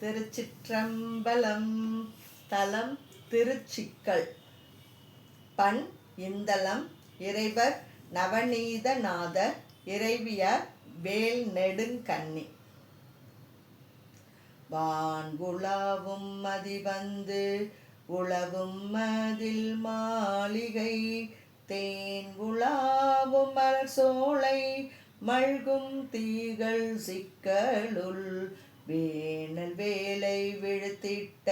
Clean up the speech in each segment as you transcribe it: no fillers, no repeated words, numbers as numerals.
திருச்சிற்றம்பலம். தலம் திருச்சிக்கல். பண் இந்தளம். இறைவர் நவநீதநாதர். இறைவியார் வேல் நெடுங்கண்ணி. வான்குழாவும் மதிவந்து உழவும் மதில் மாளிகை தேன்குழாவும் மலர் சோலை மல்கும் தீகள் சிக்கலுள் வேனல் வேலை விழுத்திட்ட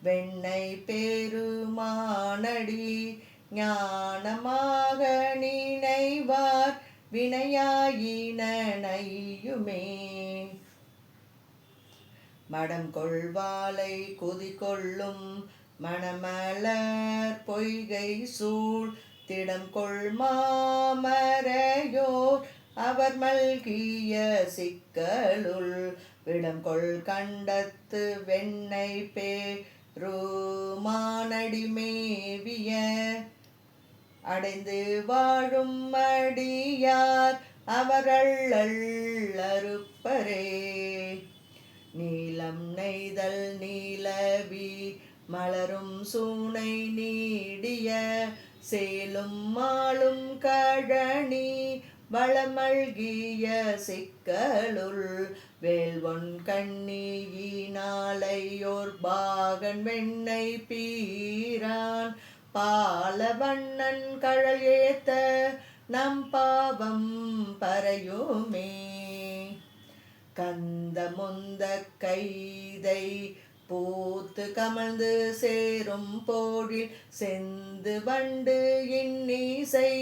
வெண்ணை பெருமானடி ஞானமாக நினைவார் வினையாயின நையுமே. மடம் கொள்வாலை குதிகொள்ளும் மணமலர் பொய்கை சூழ் திடம் கொள் மாமரையோர் அவர் மல்கிய சிக்கலுள் விடம் கொள் கண்டத்து வெண்ணை பெருமானடி மேவிய அடைந்து வாழும் அடியார் அவரள்ளல் அறுப்பரே. நீலம் நெய்தல் நீலவி மலரும் சூனை நீடிய சேலும் மாலும் கழனி வளமல்கிய சிக்கலுள் வேல்வொன் கண்ணியினாலையோர் பாகன் வெண்ணை பீரான் பாலவண்ணன் கழல் ஏத்த நம் பாவம் பறையுமே. கந்த முந்த கைதை பூத்து கமழ்ந்து சேரும் போழில் செந்து வண்டு இன்னிசை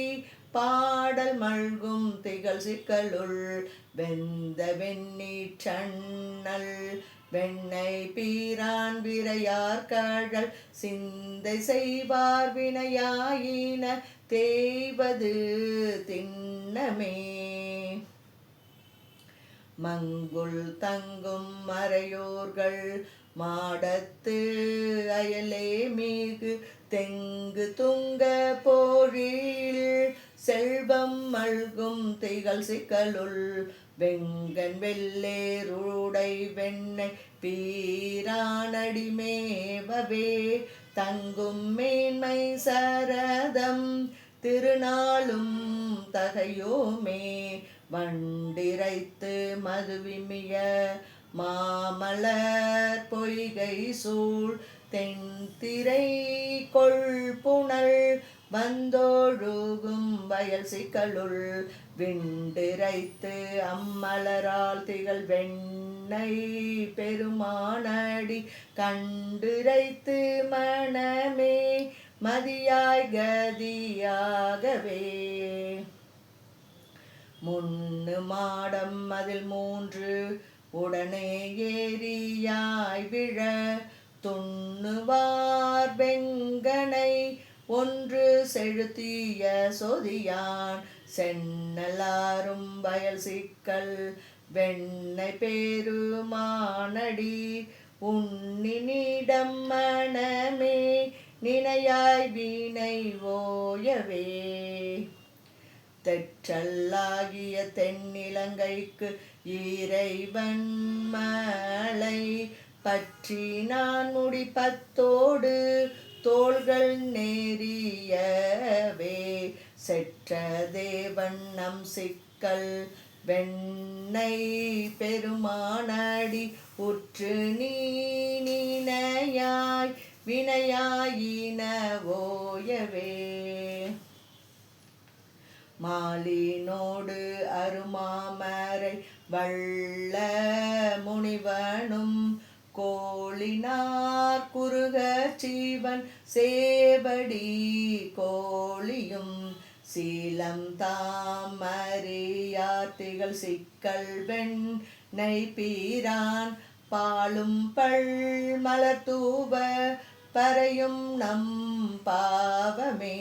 பாடல் மல்கும் திகழ் சிக்கலுள் வெந்த வெண்ணீற்றண்ணல் வெண்ணை பீரான் விரையார் கழல் சிந்தை செய்வார் வினையாயின தேய்வது திண்ணமே. மங்குள் தங்கும் மறையோர்கள் மாடத்து அயலே மிகு தெங்கு துங்க போழில் செல்வம் மல்கும் திகழ் சிக்கலுள் வெங்கண் வெள்ளேருடை வெண்ணை பீரானடி மேவவே தங்கும் மேன்மை சரதம் திருநாளும் தகையோமே. வண்டிரைத்து மதுவிமிய மாமலர் பொய்கை சூழ் தென்திரை கொள்புணல் வந்தொழுகும் வயல் சிக்கலுள் விண்டிரைத்து அம்மலரால் திகழ் வெண்ணை பெருமானடி கண்டிரைத்து மனமே மதியாய் கதியாகவே. முன்னு மாடம் அதில் மூன்று உடனே ஏரியாய் விழ துண்ணுவார் வெங்கனை ஒன்று செழுத்திய சொதியான் சென்னலாரும் வயல் சிக்கல் வெண்ணை பெருமானடி உன்னினிடம் மனமே நினையாய் வீணை ஓயவே. தெற்றல்லாகிய தென்னிலங்கைக்கு இறைவன் மலை பற்றி நான் முடி பத்தோடு தோள்கள் நேரியவே செற்ற தேவன் நம் சிக்கல் வெண்ணை பெருமானடி உற்று நீ நினையாய் வினையாயின ஓயவே. மாலினோடு அருமாமரை வள்ள முனிவனும் கோளினார் குறுக சீவன் சேவடி கோழியும் சீலம் தாமறியார் திகழ் சிக்கல் வெண்ணை பீரான் பாலும் பல் மலர் தூவ பறையும் நம் பாவமே.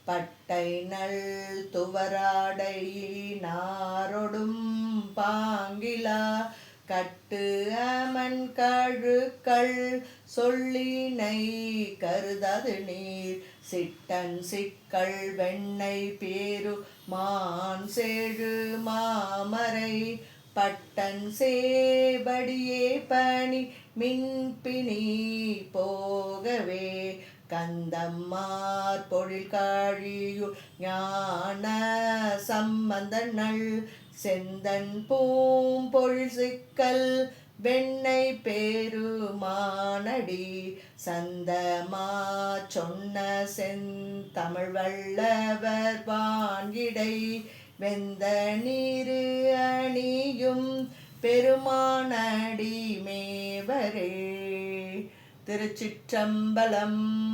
பட்டை நல் துவராடை நாரொடும் பாங்கிலா கட்டு அமன் கழுக்கள் சொல்லினை கருதது நீர் சிட்டன் சிக்கல் வெண்ணை பேரு மான் செழு மாமரை பட்டன் சேபடியே பணி மின்பிணி போகவே கந்தம்மார் பொழில் காழியுள் ஞான சம்பந்தனள் செந்தன் பூம்பொழில் சிக்கல் வெண்ணை பெருமானடி சந்தமா சொன்ன செந்தமிழ் வல்லவர் வான்இடை வெந்த நீரு அணியும் பெருமானடி மேவரே. திருச்சிற்றம்பலம்.